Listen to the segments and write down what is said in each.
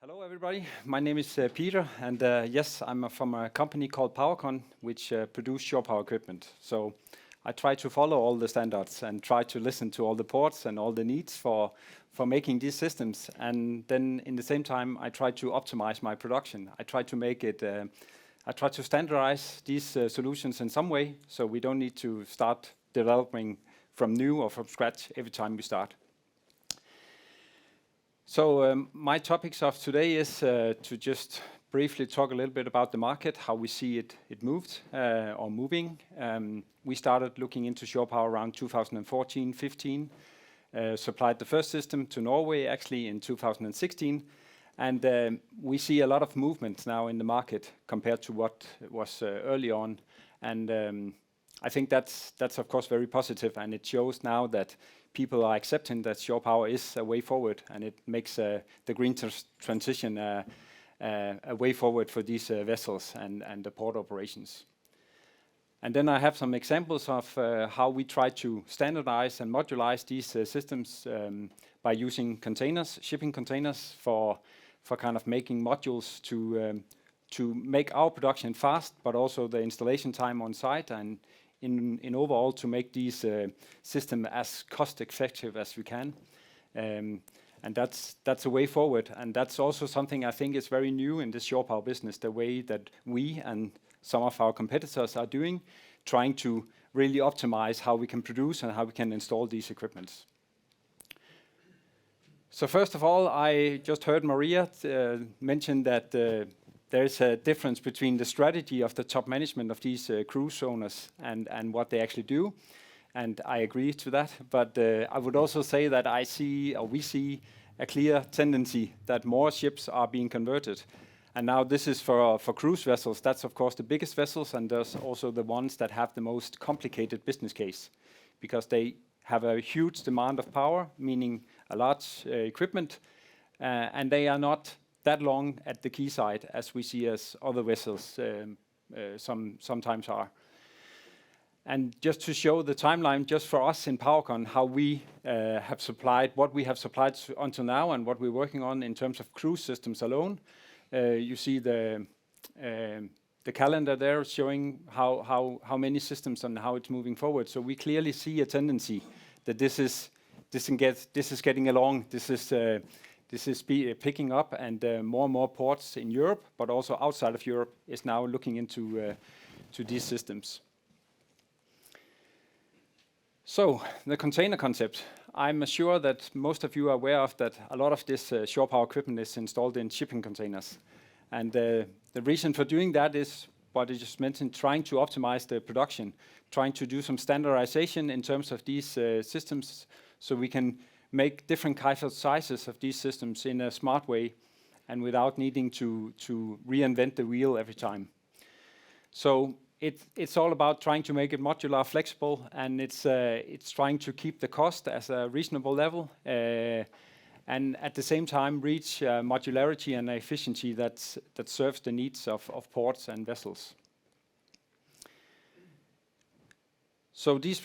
Hello everybody, my name is Peter and yes, I'm from a company called PowerCon which produce shore power equipment. So I try to follow all the standards and try to listen to all the ports and all the needs for making these systems, and then in the same time I try to optimize my production. I try to make it, I try to standardize these solutions in some way so we don't need to start developing from new or from scratch every time we start. So my topics of today is to just briefly talk a little bit about the market, how we see it moved or moving. We started looking into shore power around 2014-15, supplied the first system to Norway actually in 2016, and we see a lot of movement now in the market compared to what was early on, and I think that's of course very positive, and it shows now that people are accepting that shore power is a way forward, and it makes the green transition a way forward for these vessels and the port operations. And then I have some examples of how we try to standardize and modularize these systems by using containers, shipping containers for kind of making modules to make our production fast, but also the installation time on site, and in overall to make these systems as cost effective as we can. And that's a way forward, and that's also something I think is very new in this shore power business, the way that we and some of our competitors are doing, trying to really optimize how we can produce and how we can install these equipments. So first of all, I just heard Maria mention that there is a difference between the strategy of the top management of these cruise owners and what they actually do, and I agree to that. But I would also say that we see a clear tendency that more ships are being converted, and now this is for cruise vessels. That's of course the biggest vessels, and there's also the ones that have the most complicated business case, because they have a huge demand of power, meaning a large equipment, and they are not that long at the quayside as we see as other vessels sometimes are. And just to show the timeline, just for us in PowerCon, how we have supplied, what we have supplied until now and what we're working on in terms of cruise systems alone. You see the calendar there showing how many systems and how it's moving forward. So we clearly see a tendency that this is getting along. This is picking up, and more and more ports in Europe, but also outside of Europe, is now looking into to these systems. So the container concept. I'm sure that most of you are aware of that a lot of this shore power equipment is installed in shipping containers. And the reason for doing that is what I just mentioned, trying to optimize the production, trying to do some standardization in terms of these systems, so we can make different kinds of sizes of these systems in a smart way and without needing to reinvent the wheel every time. So it's all about trying to make it modular, flexible, and it's trying to keep the cost as a reasonable level, and at the same time reach modularity and efficiency that serves the needs of ports and vessels. So these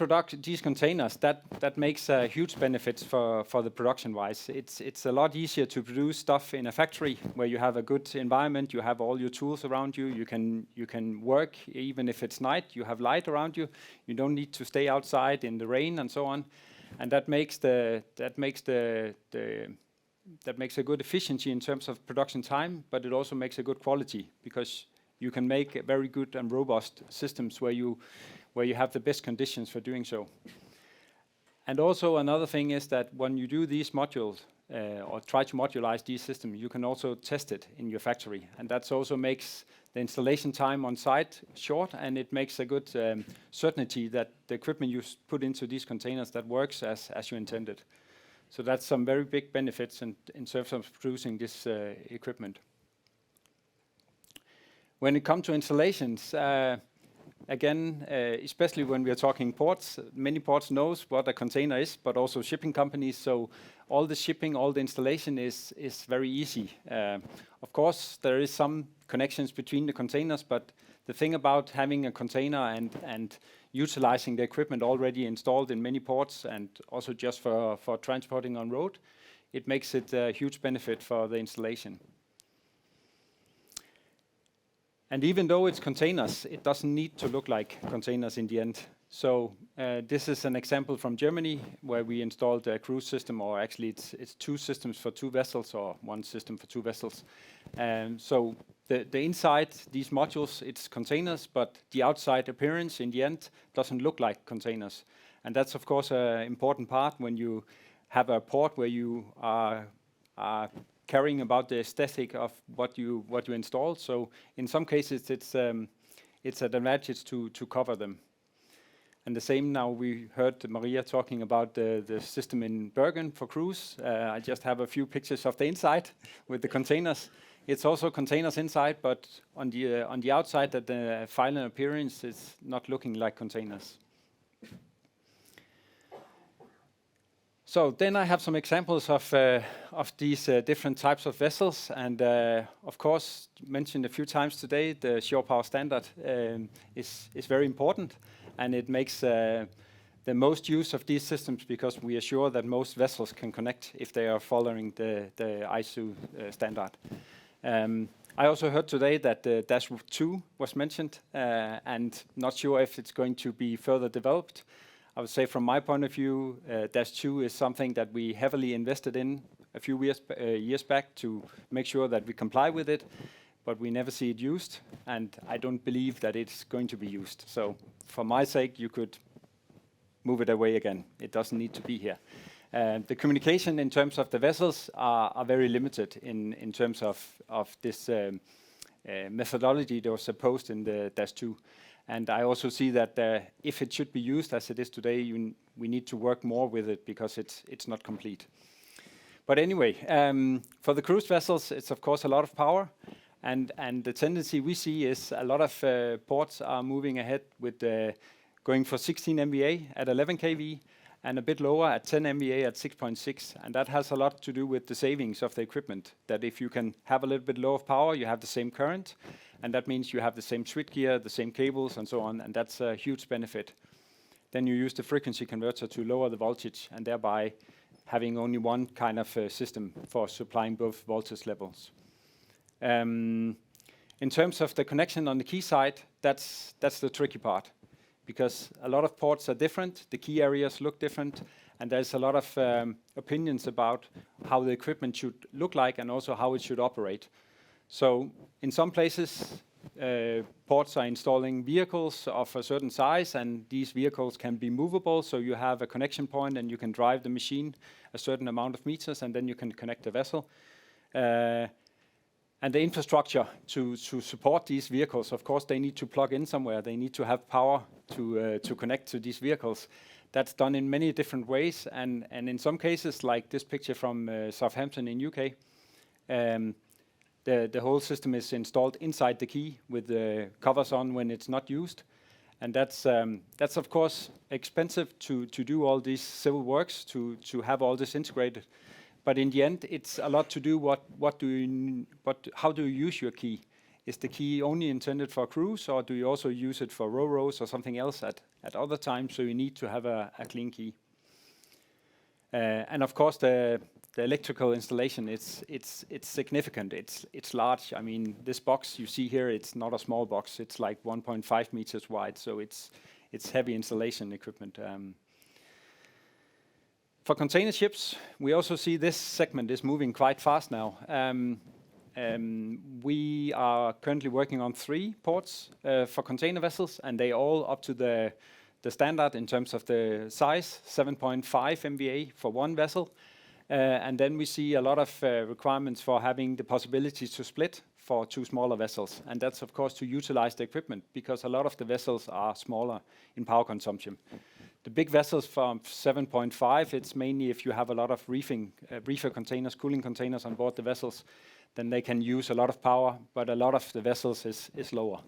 containers, that makes a huge benefit for the production-wise. It's a lot easier to produce stuff in a factory where you have a good environment, you have all your tools around you, you can work even if it's night, you have light around you, you don't need to stay outside in the rain and so on, and that makes a good efficiency in terms of production time, but it also makes a good quality, because you can make very good and robust systems where you have the best conditions for doing so. And also another thing is that when you do these modules or try to modularize these systems, you can also test it in your factory, and that also makes the installation time on site short, and it makes a good certainty that the equipment you put into these containers that works as you intended. So that's some very big benefits in terms of producing this equipment. When it comes to installations, again, especially when we are talking ports, many ports knows what a container is, but also shipping companies. So all the shipping, all the installation is very easy. Of course, there is some connections between the containers, but the thing about having a container and utilizing the equipment already installed in many ports, and also just for transporting on road, it makes it a huge benefit for the installation. And even though it's containers, it doesn't need to look like containers in the end. So this is an example from Germany where we installed a cruise system, or actually it's 2 systems for 2 vessels, or 1 system for 2 vessels. So the inside, these modules, it's containers, but the outside appearance in the end doesn't look like containers. And that's of course an important part when you have a port where you are caring about the aesthetic of what you install. So in some cases it's an advantage to cover them. And the same now, we heard Maria talking about the system in Bergen for cruise. I just have a few pictures of the inside with the containers. It's also containers inside, but on the outside, that the final appearance is not looking like containers. So then I have some examples of these different types of vessels, and of course, mentioned a few times today, the shore power standard is very important, and it makes the most use of these systems because we assure that most vessels can connect if they are following the ISO standard. I also heard today that the Dash 2 was mentioned, and not sure if it's going to be further developed. I would say from my point of view, Dash 2 is something that we heavily invested in a few years back to make sure that we comply with it, but we never see it used, and I don't believe that it's going to be used. So for my sake, you could move it away again. It doesn't need to be here. The communication in terms of the vessels are very limited in terms of this methodology that was supposed in the Dash 2. And I also see that if it should be used as it is today, we need to work more with it because it's not complete. But anyway, for the cruise vessels, it's of course a lot of power. And the tendency we see is a lot of ports are moving ahead with going for 16 MVA at 11 kV and a bit lower at 10 MVA at 6.6. And that has a lot to do with the savings of the equipment, that if you can have a little bit low of power, you have the same current. And that means you have the same switchgear, the same cables, and so on, and that's a huge benefit. Then you use the frequency converter to lower the voltage, and thereby having only one kind of system for supplying both voltage levels. In terms of the connection on the key side, that's the tricky part, because a lot of ports are different, the key areas look different, and there's a lot of opinions about how the equipment should look like and also how it should operate. So in some places, ports are installing vehicles of a certain size, and these vehicles can be movable, so you have a connection point and you can drive the machine a certain amount of meters, and then you can connect the vessel. And the infrastructure to support these vehicles, of course, they need to plug in somewhere. They need to have power to connect to these vehicles. That's done in many different ways, and in some cases, like this picture from Southampton in UK, the whole system is installed inside the key with the covers on when it's not used. And that's of course expensive to do all these civil works, to have all this integrated. But in the end, it's a lot to do how do you use your key? Is the key only intended for cruise, or do you also use it for ro-ros or something else at other times? So you need to have a clean key. And of course, the electrical installation, it's significant. It's large. I mean, this box you see here, it's not a small box. It's like 1.5 meters wide, so it's heavy installation equipment. For container ships, we also see this segment is moving quite fast now. We are currently working on 3 ports for container vessels, and they all up to the standard in terms of the size, 7.5 MVA for one vessel. And then we see a lot of requirements for having the possibility to split for 2 smaller vessels. And that's of course to utilize the equipment, because a lot of the vessels are smaller in power consumption. The big vessels from 7.5, it's mainly if you have a lot of reefer containers, cooling containers on board the vessels, then they can use a lot of power, but a lot of the vessels is lower.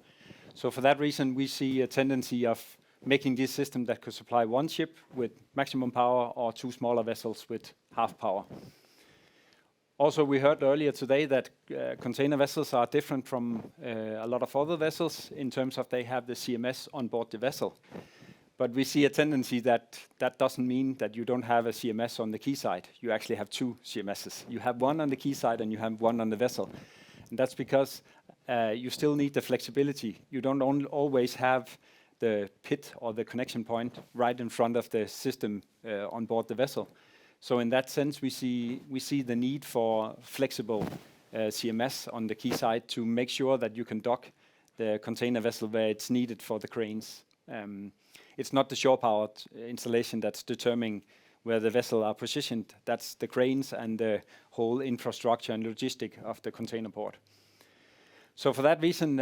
So for that reason, we see a tendency of making this system that could supply 1 ship with maximum power or 2 smaller vessels with half power. Also, we heard earlier today that container vessels are different from a lot of other vessels in terms of they have the CMS on board the vessel. But we see a tendency that doesn't mean that you don't have a CMS on the quay side. You actually have 2 CMSs. You have one on the quay side and you have one on the vessel. And that's because you still need the flexibility. You don't always have the pit or the connection point right in front of the system on board the vessel. So in that sense, we see the need for flexible CMS on the quayside to make sure that you can dock the container vessel where it's needed for the cranes. It's not the shore power installation that's determining where the vessel are positioned. That's the cranes and the whole infrastructure and logistic of the container port. So for that reason,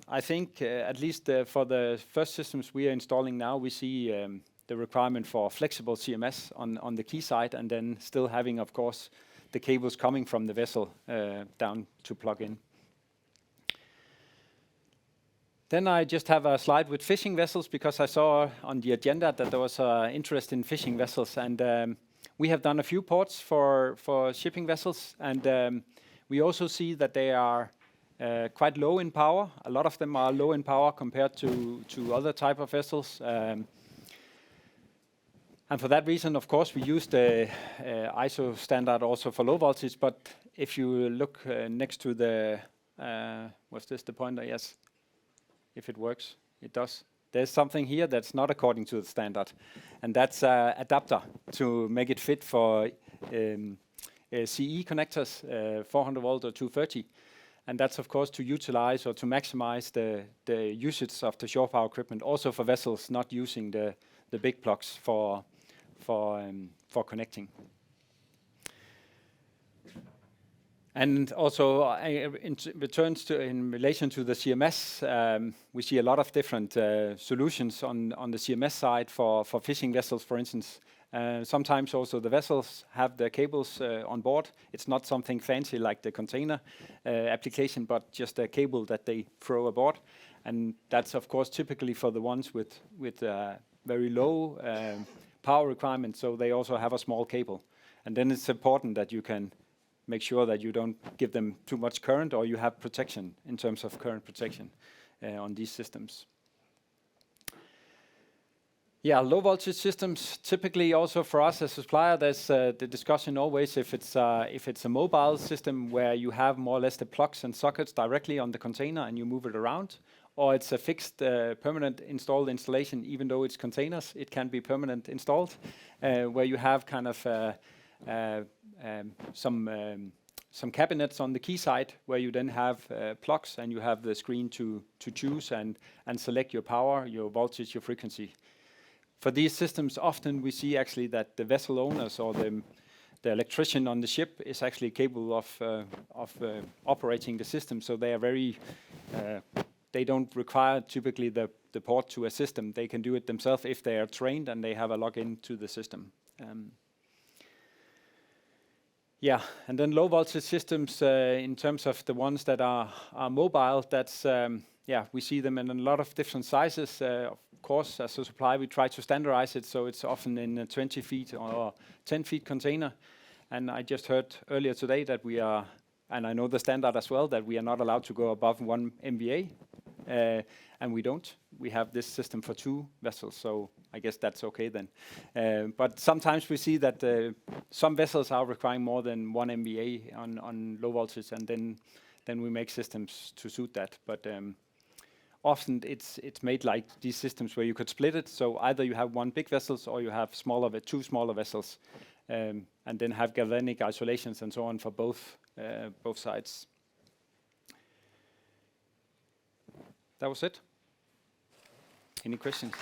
I think at least for the first systems we are installing now, we see the requirement for flexible CMS on the quayside, and then still having, of course, the cables coming from the vessel down to plug in. Then I just have a slide with fishing vessels, because I saw on the agenda that there was interest in fishing vessels, and we have done a few ports for shipping vessels, and we also see that they are quite low in power. A lot of them are low in power compared to other type of vessels. And for that reason, of course, we use the ISO standard also for low voltage. But if you look next to the, was this the pointer? Yes. If it works, it does. There's something here that's not according to the standard. And that's adapter to make it fit for CE connectors, 400 volt or 230. And that's, of course, to utilize or to maximize the usage of the shore power equipment, also for vessels not using the big plugs for connecting. And also, in relation to the CMS, we see a lot of different solutions on the CMS side for fishing vessels, for instance. Sometimes also the vessels have the cables on board. It's not something fancy like the container application, but just a cable that they throw aboard. And that's, of course, typically for the ones with very low power requirements, so they also have a small cable. And then it's important that you can make sure that you don't give them too much current, or you have protection in terms of current protection on these systems. Yeah, low voltage systems, typically also for us as a supplier, there's the discussion always if it's a mobile system where you have more or less the plugs and sockets directly on the container and you move it around, or it's a fixed permanent installed installation. Even though it's containers, it can be permanent installed, where you have kind of some cabinets on the quayside where you then have plugs, and you have the screen to choose and select your power, your voltage, your frequency. For these systems, often we see actually that the vessel owners or the electrician on the ship is actually capable of operating the system. So they are very, they don't require typically the port to a system. They can do it themselves if they are trained and they have a login to the system. Yeah, and then low voltage systems, in terms of the ones that are mobile, that's, yeah, we see them in a lot of different sizes. Of course, as a supplier, we try to standardize it, so it's often in a 20 feet or 10 feet container. And I just heard earlier today that we are, and I know the standard as well, that we are not allowed to go above 1 MVA, and we don't. We have this system for 2 vessels, so I guess that's okay then. But sometimes we see that some vessels are requiring more than 1 MVA on low voltage, and then we make systems to suit that. But often it's made like these systems where you could split it. So either you have 1 big vessels, or you have 2 smaller vessels, and then have galvanic isolations and so on for both sides. That was it. Any questions?